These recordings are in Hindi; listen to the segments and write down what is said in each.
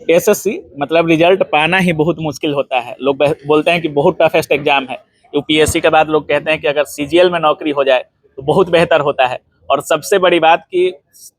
एसएससी मतलब रिजल्ट पाना ही बहुत मुश्किल होता है। लोग बोलते हैं कि बहुत टफेस्ट एग्जाम है। यूपीएससी के बाद लोग कहते हैं कि अगर सीजीएल में नौकरी हो जाए तो बहुत बेहतर होता है। और सबसे बड़ी बात कि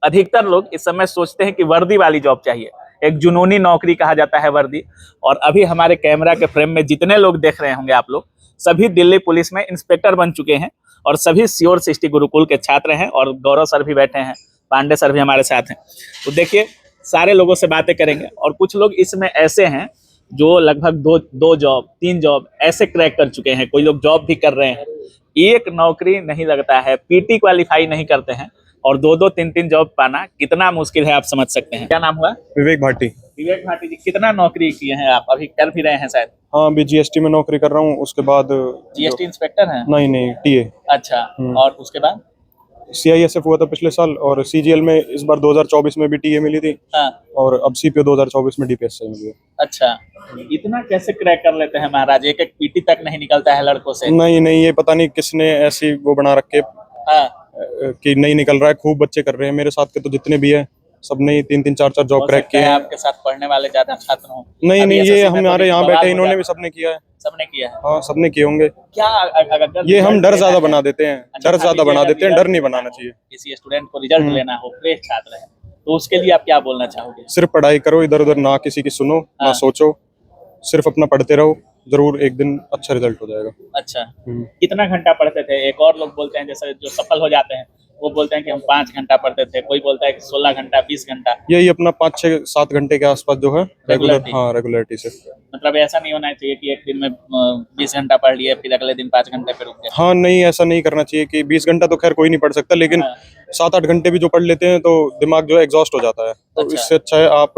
अधिकतर लोग इस समय सोचते हैं कि वर्दी वाली जॉब चाहिए, एक जुनूनी नौकरी कहा जाता है वर्दी। और अभी हमारे कैमरा के फ्रेम में जितने लोग देख रहे होंगे आप लोग, सभी दिल्ली पुलिस में इंस्पेक्टर बन चुके हैं और सभी श्योर सिटी गुरुकुल के छात्र हैं। और गौरव सर भी बैठे हैं, पांडे सर भी हमारे साथ हैं। तो देखिए, सारे लोगों से बातें करेंगे। और कुछ लोग इसमें ऐसे हैं जो लगभग दो जॉब 3 जॉब ऐसे क्रैक कर चुके हैं। कोई लोग जॉब भी कर रहे हैं। एक नौकरी नहीं लगता है, पीटी क्वालिफाई नहीं करते हैं और 2-2 3-3 जॉब पाना कितना मुश्किल है आप समझ सकते हैं। क्या नाम हुआ? विवेक भाटी। विवेक भाटी जी, कितना नौकरी किए हैं आप? अभी कर भी रहे हैं शायद। हाँ, अभी जीएसटी में नौकरी कर रहा हूँ। उसके बाद जीएसटी इंस्पेक्टर हैं? नहीं, टीए। अच्छा, और उसके बाद? सीआईएसएफ हुआ था पिछले साल और सीजीएल में इस बार 2024 में भी टीए मिली थी। हाँ। और अब सीपीओ 2024 में डीपीएससी मिली है। अच्छा, इतना कैसे क्रैक कर लेते हैं महाराज? एक एक पीटी तक नहीं निकलता है लड़कों से। नहीं, ये पता नहीं किसने ऐसी वो बना रखे। हाँ। कि नहीं निकल रहा है। खूब बच्चे कर रहे हैं, मेरे साथ के तो जितने भी है सबने 3-3 4-4 जॉब क्रैक किए हैं। आपके साथ पढ़ने वाले ज्यादा छात्र हों? नहीं, ये हमारे यहाँ बैठे इन्होंने भी सबने किया है। सबने किया है? हाँ, सबने किए होंगे। क्या अगर ये हम डर ज्यादा बना देते हैं। डर ज्यादा बना देते हैं, डर नहीं बनाना चाहिए। किसी स्टूडेंट को रिजल्ट लेना हो, फ्रेश छात्र है, तो उसके लिए आप क्या बोलना चाहोगे? सिर्फ पढ़ाई करो, इधर उधर ना किसी की सुनो, ना सोचो, सिर्फ अपना पढ़ते रहो। जरूर एक दिन अच्छा रिजल्ट हो जाएगा। अच्छा, कितना घंटा पढ़ते थे? एक और लोग बोलते हैं, जैसे जो सफल हो जाते हैं वो बोलते हैं कि हम 5 घंटा पढ़ते थे, कोई बोलता है कि 16 घंटा 20 घंटा। यही अपना 5-6-7 घंटे के आसपास जो है रेगुलरिटी से। मतलब ऐसा नहीं होना चाहिए कि एक दिन में 20 घंटा पढ़ लिए फिर अगले दिन 5 घंटे पे रुक गए। हाँ, नहीं, ऐसा नहीं करना चाहिए कि 20 घंटा तो खैर कोई नहीं पढ़ सकता, लेकिन 7-8 घंटे भी जो पढ़ लेते हैं तो दिमाग जो है एग्जॉस्ट हो जाता है। तो इससे अच्छा है आप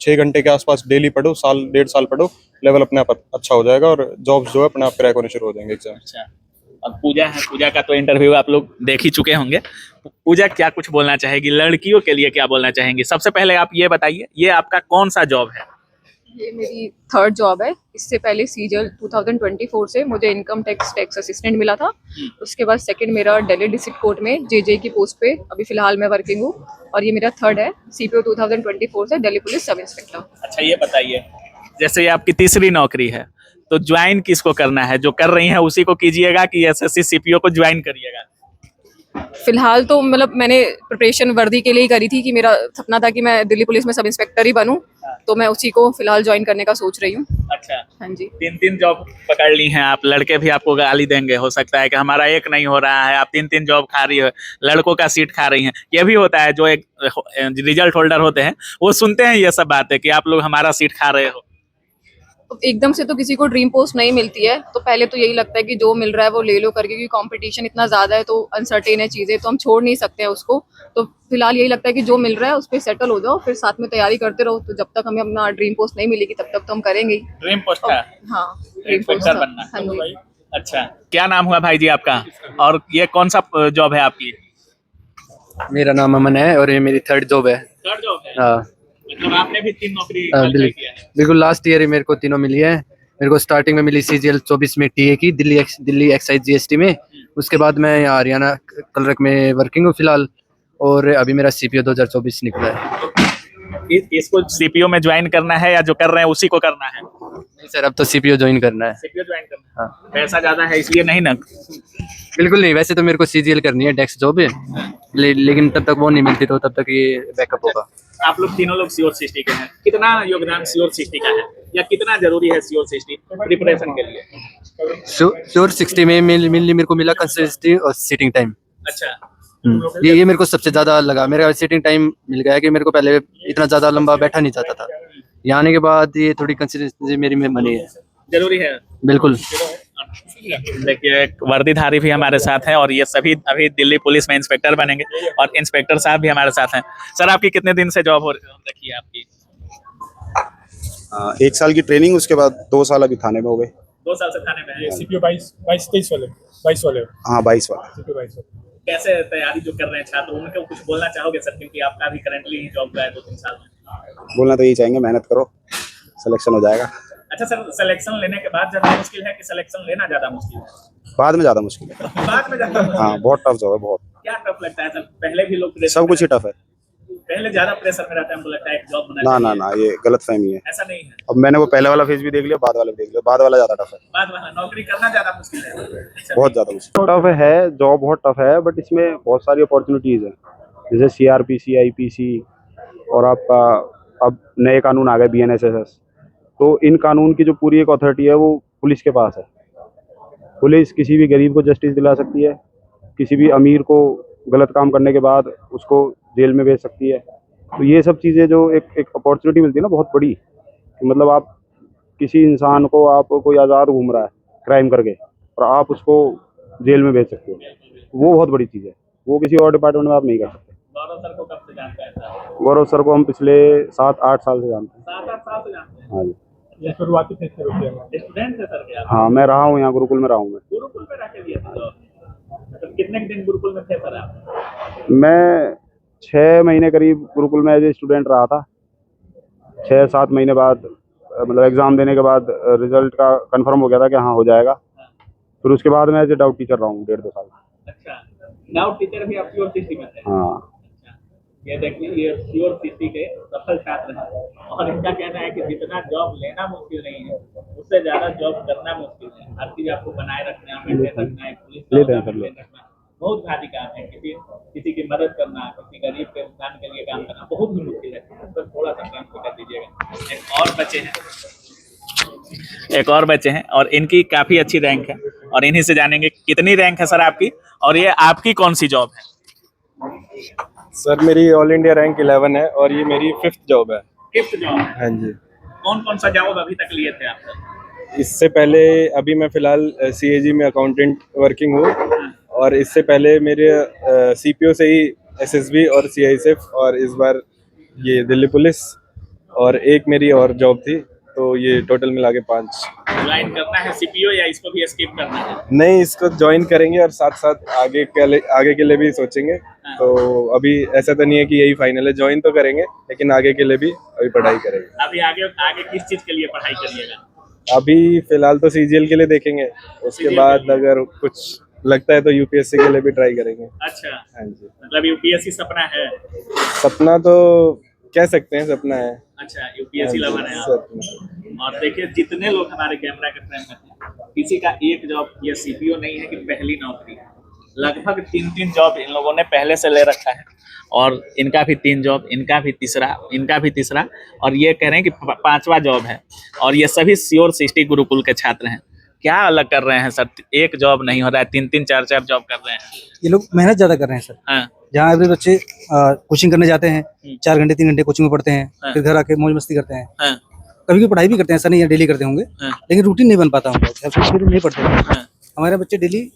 6 घंटे के आसपास डेली पढ़ो, 1.5 साल पढ़ो, लेवल अपने आप अच्छा हो जाएगा और जॉब्स जो है अपने आप क्रैक होने शुरू हो जाएंगे एग्जाम। अच्छा, और पूजा है, पूजा का तो इंटरव्यू आप लोग देख ही चुके होंगे। पूजा क्या कुछ बोलना चाहेगी? लड़कियों के लिए क्या बोलना चाहेंगी? सबसे पहले आप ये बताइए, ये आपका कौन सा जॉब है? ये मेरी 3rd जॉब है। इससे पहले सीजीएल 2024 से मुझे इनकम टैक्स असिस्टेंट मिला था। उसके बाद 2nd मेरा दिल्ली डिस्ट्रिक्ट कोर्ट में जेजे की पोस्ट पे अभी फिलहाल मैं वर्किंग हूँ। और ये मेरा 3rd है, सीपीओ 2024 से दिल्ली पुलिस सब इंस्पेक्टर। अच्छा, ये बताइए, जैसे ये आपकी तीसरी नौकरी है तो ज्वाइन किसको करना है? जो कर रही हैं उसी को कीजिएगा कि एसएससी सीपीओ को ज्वाइन करिएगा? फिलहाल तो मतलब मैंने प्रिपरेशन वर्दी के लिए ही करी थी कि मेरा सपना था कि मैं दिल्ली पुलिस में सब इंस्पेक्टर ही बनूं, तो मैं उसी को फिलहाल ज्वाइन करने का सोच रही हूँ। अच्छा, हाँ जी। 3-3 जॉब पकड़ ली हैं आप। लड़के भी आपको गाली देंगे, हो सकता है कि हमारा एक नहीं हो रहा है, आप 3-3 जॉब खा रही हो, लड़कों का सीट खा रही हैं। ये भी होता है, जो एक रिजल्ट होल्डर होते हैं वो सुनते हैं ये सब बातें कि आप लोग हमारा सीट खा रहे हो। एकदम से तो किसी को ड्रीम पोस्ट नहीं मिलती है, तो पहले तो यही लगता है कि जो मिल रहा है वो ले लो करके, क्योंकि कंपटीशन इतना ज़्यादा है तो अनसर्टेन है चीज़ें, तो हम छोड़ नहीं सकते हैं उसको। तो फिलहाल यही लगता है कि जो मिल रहा है उस पर सेटल हो जाओ, फिर साथ में तैयारी करते रहो। तो जब तक हमें अपना ड्रीम पोस्ट नहीं मिलेगी तब तक तो हम करेंगे ही। ड्रीम पोस्ट था? हाँ, ड्रीम पोस्ट बनना। हाँ जी। अच्छा, क्या नाम हुआ भाई जी आपका, और ये कौन सा जॉब है आपकी? मेरा नाम अमन है और ये मेरी 3rd जॉब है। 3rd जॉब है? हाँ, मतलब आपने भी 3 नौकरी किया है? बिल्कुल, लास्ट ईयर ही मेरे को तीनों मिली है। मेरे को स्टार्टिंग में मिली सीजीएल 24 में टीए की, दिल्ली एक्साइज जीएसटी में। उसके बाद मैं यहाँ हरियाणा कलरक में वर्किंग हूँ फिलहाल, और अभी मेरा सीपीओ 2024 निकला है। इसको सीपीओ में ज्वाइन करना है या जो कर रहे हैं उसी को करना है? नहीं सर, अब तो सीपीओ ज्वाइन करना है। सीपीओ ज्वाइन करना है? हाँ। पैसा ज्यादा है इसलिए नहीं ना? बिल्कुल नहीं, वैसे तो मेरे को सीजीएल करनी है, डेस्क जॉब है, लेकिन तब तक वो नहीं मिलती तो तब तक ये बैकअप होगा। आप लोग तीनों लोग श्योर सिटी के हैं, कितना योगदान श्योर सिटी का है या कितना जरूरी है श्योर सिटी प्रिपरेशन के लिए? श्योर 60 में मेनली मेरे को मिला कंसिस्टेंसी और सीटिंग टाइम। अच्छा, ये मेरे को सबसे ज्यादा लगा। मेरा सीटिंग टाइम मिल गया कि मेरे को पहले इतना ज्यादा लंबा बैठा नहीं जाता था। यहाँ आने के बाद ये थोड़ी कंसिस्टेंसी मेरी में बनी है। जरूरी है, बिल्कुल। देखिए, एक वर्दीधारी भी हमारे साथ है और ये सभी अभी दिल्ली पुलिस में इंस्पेक्टर बनेंगे और इंस्पेक्टर साहब भी हमारे साथ हैं। सर, आपकी कितने दिन से जॉब हो रखी है आपकी? 1 साल की ट्रेनिंग, उसके बाद 2 साल अभी थाने में हो गए। 2 साल से थाने में है? सीपीओ 22-23 वाले 22 वाले। हाँ, 22 वाला। सीपीओ 22 वाले। कैसे तैयारी जो कर रहे हैं छात्र, उनको कुछ बोलना चाहोगे सर? क्योंकि आपका भी करंटली जॉब का है 2-3 साल में। बोलना तो यही चाहेंगे, मेहनत करो, सिलेक्शन हो जाएगा। अच्छा सर, सिलेक्शन लेने के बाद ज्यादा मुश्किल है कि सिलेक्शन लेना ज्यादा मुश्किल है? बाद में ज्यादा मुश्किल है। बाद में ज्यादा मुश्किल? हाँ, बहुत टफ जॉब है, बहुत। क्या टफ लगता है सर? पहले भी लोग सब कुछ ही टफ है। पहले ज्यादा प्रेशर में रहता है, हमको लगता है एक जॉब होना ना चाहिए। ना ना, ये गलत फहमी है। ऐसा नहीं है। अब मैंने वो पहले वाला फेज भी देख लिया, बाद वाला भी देख लिया। बाद वाला ज्यादा टफ है, बाद में नौकरी करना ज्यादा मुश्किल है। अच्छा, बहुत ज्यादा मुश्किल टफ है। जॉब बहुत टफ है, बट इसमें बहुत सारी अपॉर्चुनिटीज है, जैसे सीआरपीसी, आईपीसी, और आपका अब नए कानून आ गए बीएनएसएस। तो इन कानून की जो पूरी एक अथॉरिटी है वो पुलिस के पास है। पुलिस किसी भी गरीब को जस्टिस दिला सकती है, किसी भी अमीर को गलत काम करने के बाद उसको जेल में भेज सकती है। तो ये सब चीज़ें जो एक अपॉर्चुनिटी मिलती है ना बहुत बड़ी, कि मतलब आप किसी इंसान को, आप कोई आज़ाद घूम रहा है क्राइम करके, और आप उसको जेल में भेज सकते हो, वो बहुत बड़ी चीज़ है। वो किसी और डिपार्टमेंट में आप नहीं कर सकते। गौरव सर को कब से जानते हैं सर? गौरव सर को हम पिछले 7-8 साल से जानते हैं। 7-8 साल से जानते हैं। हाँ जी। ये शुरुआती फेज से रुके हैं। स्टूडेंट है सर क्या? हाँ, मैं रहा हूँ यहाँ, गुरुकुल में रहा हूँ मैं। गुरुकुल में रह के लिए थे जॉब। मतलब कितने दिन गुरुकुल में थे सर आप? मैं 6 महीने करीब गुरुकुल में एज ए स्टूडेंट रहा था। 6-7 महीने बाद मतलब एग्ज़ाम देने के बाद रिजल्ट का कंफर्म हो गया था कि हाँ हो जाएगा। फिर उसके बाद मैं एज ए डाउट टीचर रहा हूँ 1.5-2 साल। अच्छा, डाउट टीचर भी आप प्योर सिटी में थे? हाँ। अच्छा, ये देखिए ये प्योर सिटी के सफल छात्र हैं और इनका कहना है कि जितना जॉब लेना मुश्किल नहीं है, उससे ज्यादा जॉब करना मुश्किल है। हर चीज आपको बनाए रखना, मेंटेन रखना है, पुलिस लेते हैं का सर, मेंटेन रखना बहुत भारी काम है। किसी की मदद करना, किसी गरीब के इंसान के लिए काम करना बहुत ही मुश्किल है। तो थोड़ा सा काम कर दीजिएगा। एक और बच्चे हैं और इनकी काफी अच्छी रैंक है और इन्हीं से जानेंगे कितनी रैंक है सर आपकी, और ये आपकी कौन सी जॉब है? सर मेरी ऑल इंडिया रैंक 11 है और ये मेरी 5th जॉब है। 5th जॉब है। हाँ जी। कौन कौन सा जॉब अभी तक लिए थे आप? इससे पहले अभी मैं फ़िलहाल सीएजी में अकाउंटेंट वर्किंग हूँ, और इससे पहले मेरे सीपीओ से ही एसएसबी और सीआईएसएफ, और इस बार ये दिल्ली पुलिस, और एक मेरी और जॉब थी। तो ये टोटल मिला के 5। ज्वाइन करना है सीपीओ या इसको भी स्किप करना है? नहीं, इसको ज्वाइन करेंगे और साथ साथ आगे के लिए भी सोचेंगे। तो अभी ऐसा तो नहीं है कि यही फाइनल है, ज्वाइन तो करेंगे लेकिन आगे के लिए भी अभी पढ़ाई करेंगे। अभी आगे आगे किस चीज के लिए पढ़ाई करिएगा? अभी फिलहाल तो सीजीएल के लिए देखेंगे, उसके बाद अगर कुछ लगता है तो यूपीएससी के लिए भी ट्राई करेंगे। अच्छा, हाँ जी। मतलब यूपीएससी सपना है? सपना तो कह सकते हैं, सपना है। अच्छा, यूपीएससी लवर है आप। सपना। और देखिए जितने लोग हमारे कैमरा के फ्रेम में थे, किसी का एक जॉब या सीपीओ नहीं है कि पहली नौकरी है। लगभग 3 जॉब इन लोगों ने पहले से ले रखा है, और इनका भी 3 जॉब, इनका भी तीसरा, और ये कह रहे हैं कि 5वां जॉब है। और ये सभी श्योर सिटी गुरुकुल के छात्र हैं। क्या अलग कर रहे हैं सर? एक जॉब नहीं हो रहा है, 3-3, 4-4 जॉब कर रहे हैं। ये लोग मेहनत ज्यादा कर रहे हैं सर। हाँ, जहाँ एवरेज बच्चे कोचिंग करने जाते हैं, 4 घंटे 3 घंटे कोचिंग में पढ़ते हैं, हाँ। फिर घर आके मौज मस्ती करते हैं। हाँ, कभी कभी पढ़ाई भी करते हैं, ऐसा नहीं है डेली करते होंगे, हाँ। लेकिन रूटीन नहीं बन पाता उनका। हफ्ते में नहीं पढ़ते हैं। हाँ। हमारे बच्चे डेली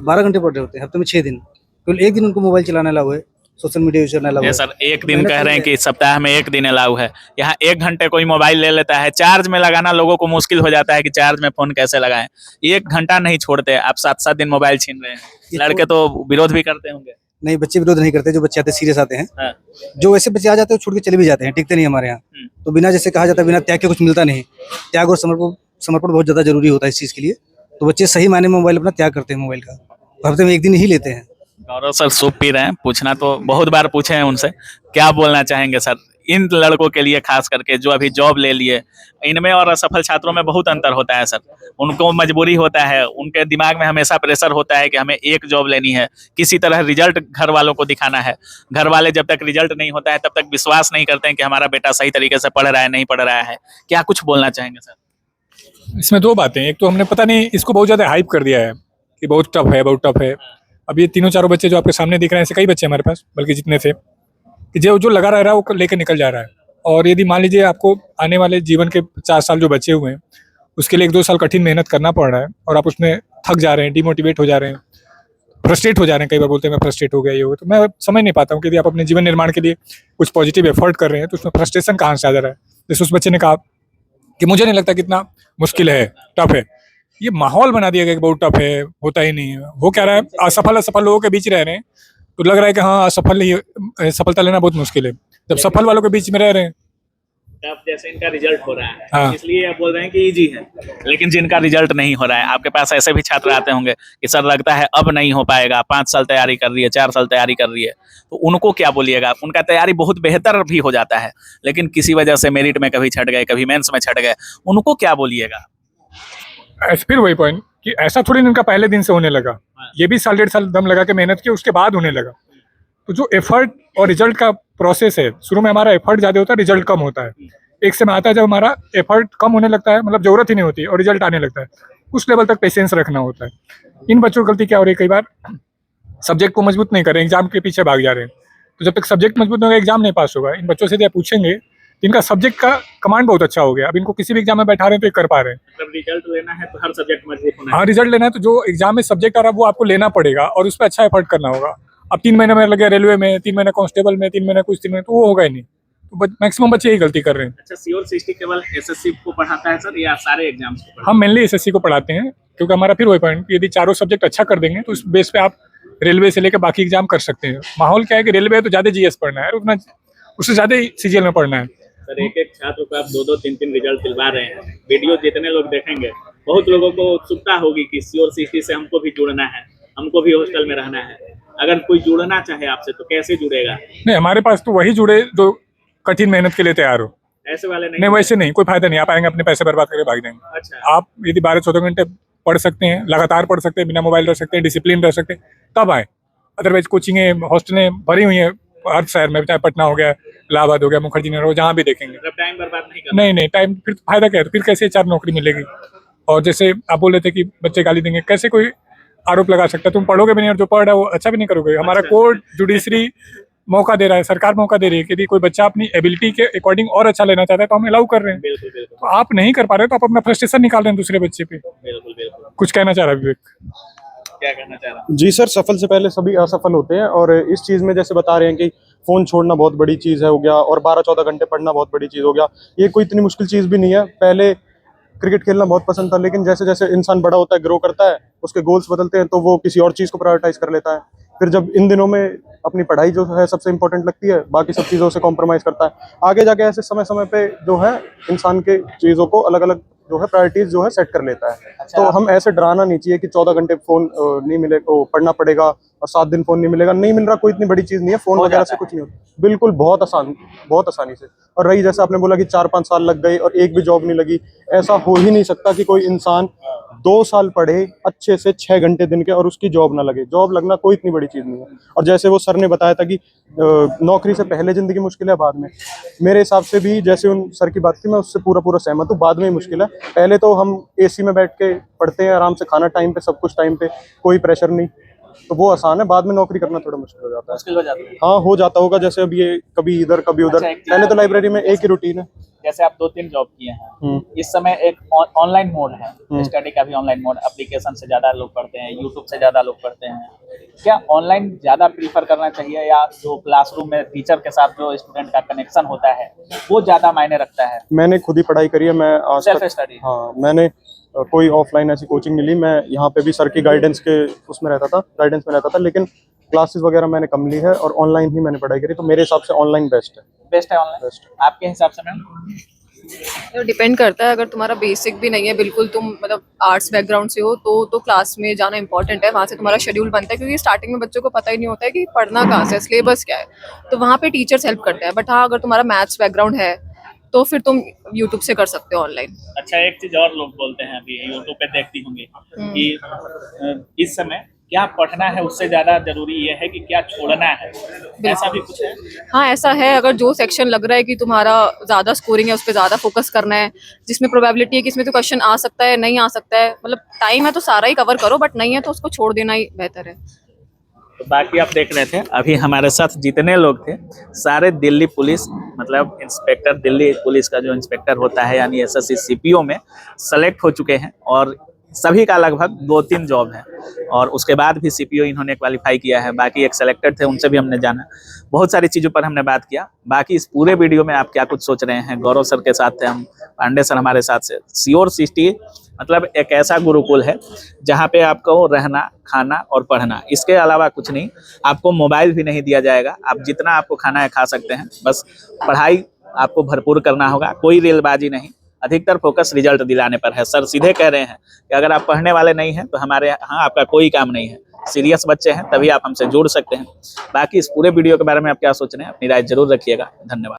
12 घंटे पढ़ रहे होते हैं, हफ्ते में 6 दिन। केवल एक दिन उनको मोबाइल चलाना अलाउ है, सोशल मीडिया यूज करना अलाउ ये है। सर एक दिन कह रहे हैं कि सप्ताह में 1 दिन अलाउ है। यहाँ 1 घंटे कोई मोबाइल ले लेता है, चार्ज में लगाना लोगों को मुश्किल हो जाता है कि चार्ज में फोन कैसे लगाएं। 1 घंटा नहीं छोड़ते, आप 7-7 दिन मोबाइल छीन रहे हैं। लड़के तो विरोध भी करते होंगे। नहीं, बच्चे विरोध नहीं करते। जो बच्चे आते हैं सीरियस आते हैं। हाँ। जो वैसे बच्चे आ जाते हैं वो छोड़ के चले भी जाते हैं, टिकते नहीं हमारे यहाँ। तो बिना, जैसे कहा जाता है, बिना त्याग के कुछ मिलता नहीं। त्याग और समर्पण बहुत ज्यादा जरूरी होता है इस चीज के लिए। तो बच्चे सही मायने में मोबाइल अपना त्याग करते हैं मोबाइल का। हफ्ते में 1 दिन ही लेते हैं। गौरव सर सूप पी रहे हैं, पूछना तो बहुत बार पूछे हैं उनसे, क्या बोलना चाहेंगे सर इन लड़कों के लिए, खास करके जो अभी जॉब ले लिए? इनमें और असफल छात्रों में बहुत अंतर होता है सर। उनको मजबूरी होता है, उनके दिमाग में हमेशा प्रेशर होता है कि हमें एक जॉब लेनी है, किसी तरह रिजल्ट घर वालों को दिखाना है। घर वाले जब तक रिजल्ट नहीं होता है तब तक विश्वास नहीं करते हैं कि हमारा बेटा सही तरीके से पढ़ रहा है, नहीं पढ़ रहा है। क्या कुछ बोलना चाहेंगे सर? इसमें 2 बातें। एक तो हमने पता नहीं इसको बहुत ज़्यादा हाइप कर दिया है कि बहुत टफ है, बहुत टफ है। अब ये 3-4 बच्चे जो आपके सामने दिख रहे हैं, ऐसे कई बच्चे हमारे पास, बल्कि जितने थे, कि जो लगा रह रहा है वो लेकर निकल जा रहा है। और यदि मान लीजिए आपको आने वाले जीवन के 4 साल जो बचे हुए हैं, उसके लिए 1-2 साल कठिन मेहनत करना पड़ रहा है, और आप उसमें थक जा रहे हैं, डिमोटिवेट हो जा रहे हैं, फ्रस्ट्रेट हो जा रहे हैं। कई बार बोलते हैं मैं फ्रस्ट्रेट हो गया, ये हो गया। तो मैं समझ नहीं पाता हूँ कि यदि आप अपने जीवन निर्माण के लिए कुछ पॉजिटिव एफर्ट कर रहे हैं तो उसमें फ्रस्ट्रेशन कहाँ से आ जा रहा है। जैसे उस बच्चे ने कहा कि मुझे नहीं लगता कितना मुश्किल है, टफ है। ये माहौल बना दिया गया कि बहुत टफ है, होता ही नहीं है। वो कह रहा है असफल लोगों के बीच रह रहे हैं तो लग रहा है कि हाँ सफलता लेना बहुत मुश्किल है। जब सफल वालों के बीच में रह रहे हैं टफ जैसे इनका रिजल्ट हो रहा है, हाँ। इसलिए आप बोल रहे हैं कि इजी है। लेकिन जिनका रिजल्ट नहीं हो रहा है, आपके पास ऐसे भी छात्र आते होंगे कि सर लगता है अब नहीं हो पाएगा, 5 साल तैयारी कर रही है, 4 साल तैयारी कर रही है, तो उनको क्या बोलिएगा? उनका तैयारी बहुत बेहतर भी हो जाता है, लेकिन किसी वजह से मेरिट में कभी छट गए, कभी मेंस में छट गए, उनको क्या बोलिएगा? फिर वही पॉइंट कि ऐसा थोड़ी ना इनका पहले दिन से होने लगा, ये भी साल 1.5 साल दम लगा के मेहनत की, उसके बाद होने लगा। तो जो एफर्ट और रिजल्ट का प्रोसेस है, शुरू में हमारा एफर्ट ज़्यादा होता है, रिजल्ट कम होता है। एक समय आता है जब हमारा एफर्ट कम होने लगता है, मतलब जरूरत ही नहीं होती और रिजल्ट आने लगता है, उस लेवल तक पेशेंस रखना होता है। इन बच्चों की गलती क्या हो रही है, कई बार सब्जेक्ट को मजबूत नहीं कर रहे, एग्जाम के पीछे भाग जा रहे हैं। तो जब तक सब्जेक्ट मजबूत नहीं होगा, एग्जाम नहीं पास होगा। इन बच्चों से यदि आप पूछेंगे, इनका सब्जेक्ट का कमांड बहुत अच्छा हो गया, अब इनको किसी भी एग्जाम में बैठा रहे हैं तो ये कर पा रहे हैं। मतलब रिजल्ट लेना है तो हर सब्जेक्ट मजबूत होना है। हाँ, रिजल्ट लेना है तो जो एग्जाम में सब्जेक्ट आ रहा है वो आपको लेना पड़ेगा और उस पर अच्छा एफर्ट करना होगा। अब 3 महीने में लगे रेलवे में, 3 महीने कांस्टेबल में, 3 महीने कुछ 3 महीने, तो वो होगा ही नहीं। तो मैक्सिमम बच्चे यही गलती कर रहे हैं। अच्छा, श्योर सिस्टी केवल एसएससी को पढ़ाता है सर या सारे एग्जाम्स को पढ़ाता हम मेनली एसएससी को पढ़ाते हैं, क्योंकि हमारा फिर वही पॉइंट, यदि चारों सब्जेक्ट अच्छा कर देंगे तो उस बेस पे आप रेलवे से लेकर बाकी एग्जाम कर सकते हैं। माहौल क्या है कि रेलवे तो ज़्यादा जीएस पढ़ना है, उतना उससे ज़्यादा सीजीएल में पढ़ना है। सर? एक छात्र को आप 2-2, 3-3 रिजल्ट दिलवा रहे हैं, वीडियो जितने लोग देखेंगे, बहुत लोगों को उत्सुकता होगी कि श्योर सिस्टी से हमको भी जुड़ना है, हमको भी हॉस्टल में रहना है। अगर कोई जुड़ना चाहे आपसे तो कैसे जुड़ेगा? नहीं, हमारे पास तो वही जुड़े जो कठिन मेहनत के लिए तैयार हो। ऐसे वाले नहीं? नहीं, वैसे नहीं, कोई फायदा नहीं। आप आएंगे अपने पैसे बर्बाद करके भाग जाएंगे। अच्छा, आप यदि 12-14 घंटे पढ़ सकते हैं, लगातार पढ़ सकते हैं, बिना मोबाइल रह सकते हैं, डिसिप्लिन रह सकते हैं, तब आए। अदरवाइज कोचिंगें, हॉस्टलें भरी हुई हैं हर शहर में, चाहे पटना हो गया, इलाहाबाद हो गया, मुखर्जी नगर हो, जहाँ भी देखेंगे। मतलब टाइम बर्बाद नहीं करना। नहीं, टाइम फिर फायदा क्या है? फिर कैसे 4 नौकरी मिलेगी? और जैसे आप बोल रहे थे कि बच्चे गाली देंगे, कैसे कोई आरोप लगा सकता है? तुम पढ़ोगे भी नहीं और जो पढ़ रहा है वो अच्छा भी नहीं करोगे। हमारा कोर्ट, जुडिशरी मौका दे रहा है, सरकार मौका दे रही है कि यदि कोई बच्चा अपनी एबिलिटी के अकॉर्डिंग और अच्छा लेना चाहता है तो हम अलाउ कर रहे हैं। बिल्कुल बिल्कुल तो आप नहीं कर पा रहे तो आप अपना फ्रस्ट्रेशन निकाल रहे हैं दूसरे बच्चे पे। बिल्कुल बिल्कुल। कुछ कहना चाह रहा है विवेक? क्या कहना चाह रहा हूँ? जी सर, सफल से पहले सभी असफल होते हैं, और इस चीज़ में जैसे बता रहे हैं कि फ़ोन छोड़ना बहुत बड़ी चीज़ है हो गया, और 12-14 घंटे पढ़ना बहुत बड़ी चीज़ हो गया। ये कोई इतनी मुश्किल चीज़ भी नहीं है। पहले क्रिकेट खेलना बहुत पसंद था, लेकिन जैसे जैसे इंसान बड़ा होता है, ग्रो करता है, उसके गोल्स बदलते हैं, तो वो किसी और चीज़ को प्रायोरिटाइज कर लेता है। फिर जब इन दिनों में अपनी पढ़ाई जो है सबसे इंपॉर्टेंट लगती है, बाकी सब चीज़ों से कॉम्प्रोमाइज़ करता है। आगे जाके ऐसे समय समय पे जो है इंसान के चीज़ों को अलग अलग जो है प्रायोरिटीज जो है सेट कर लेता है। अच्छा, तो हम ऐसे डराना नहीं चाहिए कि 14 घंटे फोन नहीं मिले, पढ़ना पड़ेगा, और 7 दिन फोन नहीं मिलेगा। नहीं मिल रहा, कोई इतनी बड़ी चीज नहीं है, फोन वगैरह से कुछ नहीं होता। बिल्कुल बहुत आसानी से। और रही जैसे आपने बोला कि 4-5 साल लग गए और एक भी जॉब नहीं लगी, ऐसा हो ही नहीं सकता कि कोई इंसान 2 साल पढ़े अच्छे से 6 घंटे दिन के और उसकी जॉब ना लगे। जॉब लगना कोई इतनी बड़ी चीज़ नहीं है। और जैसे वो सर ने बताया था कि नौकरी से पहले ज़िंदगी मुश्किल है, बाद में, मेरे हिसाब से भी जैसे उन सर की बात थी, मैं उससे पूरा सहमत हूँ। बाद में ही मुश्किल है। पहले तो हम एसी में बैठ के पढ़ते हैं, आराम से, खाना टाइम पे, सब कुछ टाइम पे, कोई प्रेशर नहीं, तो वो आसान है। बाद में नौकरी करना थोड़ा मुश्किल हो जाता है। मुश्किल हो जाता है। हाँ, हो जाता होगा। जैसे अब ये कभी इधर कभी उधर। अच्छा, एक चीज़- पहले तो लाइब्रेरी में एक ही रूटीन है। जैसे आप 2-3 जॉब किए हैं, इस समय एक ऑनलाइन मोड है, स्टडी का भी ऑनलाइन मोड, एप्लीकेशन से ज़्यादा लोग पढ़ते हैं, यूट्यूब से ज़्यादा लोग पढ़ते हैं। क्या ऑनलाइन ज़्यादा प्रीफर करना चाहिए, या जो क्लासरूम में टीचर के साथ जो स्टूडेंट का कनेक्शन होता है वो ज़्यादा मायने रखता है? मैंने खुद ही पढ़ाई करी है। मैं आज सेल्फ तक, स्टडी? हाँ, मैंने कोई ऑफलाइन ऐसी कोचिंग मिली, मैं यहाँ पे भी सर की गाइडेंस के उसमें रहता था, गाइडेंस में रहता था, लेकिन क्लासेस वगैरह मैंने कम ली है और ऑनलाइन ही मैंने पढ़ाई करी। तो मेरे हिसाब से ऑनलाइन बेस्ट है। बेस्ट है ऑनलाइन? बेस्ट। आपके हिसाब से मैम? तो डिपेंड करता है। अगर तुम्हारा बेसिक भी नहीं है बिल्कुल, तुम मतलब आर्ट्स बैकग्राउंड से हो, तो क्लास में जाना इंपॉर्टेंट है। वहाँ से तुम्हारा शेड्यूल बनता है, क्योंकि स्टार्टिंग में बच्चों को पता ही नहीं होता है कि पढ़ना कहाँ से, सिलेबस क्या है, तो वहाँ पे टीचर्स हेल्प करते हैं। बट हाँ, अगर तुम्हारा मैथ्स बैकग्राउंड है तो फिर तुम यूट्यूब से कर सकते हो ऑनलाइन। अच्छा, एक चीज और लोग बोलते हैं, अभी यूट्यूब पे देखती होंगी कि इस समय क्या पढ़ना है उससे ज्यादा जरूरी ये है कि क्या छोड़ना है। ऐसा भी कुछ है? हाँ, ऐसा है। अगर जो सेक्शन लग रहा है कि तुम्हारा ज़्यादा स्कोरिंग है, उस पर ज़्यादा फोकस करना है, जिसमें प्रोबेबिलिटी है कि इसमें तो क्वेश्चन आ सकता है, नहीं आ सकता है, मतलब टाइम है तो सारा ही कवर करो, बट नहीं है तो उसको छोड़ देना ही बेहतर है। तो बाकी आप देख रहे थे, अभी हमारे साथ जितने लोग थे सारे दिल्ली पुलिस, मतलब इंस्पेक्टर, दिल्ली पुलिस का जो इंस्पेक्टर होता है, यानी एसएससी सीपीओ में सेलेक्ट हो चुके हैं, और सभी का लगभग 2-3 जॉब है, और उसके बाद भी सीपीओ इन्होंने क्वालिफाई किया है। बाकी एक सेलेक्टेड थे, उनसे भी हमने जाना, बहुत सारी चीज़ों पर हमने बात किया। बाकी इस पूरे वीडियो में आप क्या कुछ सोच रहे हैं? गौरव सर के साथ थे हम, पांडे सर हमारे साथ से। श्योर सिस्टी मतलब एक ऐसा गुरुकुल है जहाँ पे आपको रहना, खाना और पढ़ना, इसके अलावा कुछ नहीं। आपको मोबाइल भी नहीं दिया जाएगा, आप जितना आपको खाना है खा सकते हैं, बस पढ़ाई आपको भरपूर करना होगा, कोई रेलबाजी नहीं, अधिकतर फोकस रिजल्ट दिलाने पर है। सर सीधे कह रहे हैं कि अगर आप पढ़ने वाले नहीं हैं तो हमारे यहाँ आपका कोई काम नहीं है, सीरियस बच्चे हैं तभी आप हमसे जुड़ सकते हैं। बाकी इस पूरे वीडियो के बारे में आप क्या सोच रहे हैं, अपनी राय जरूर रखिएगा। धन्यवाद।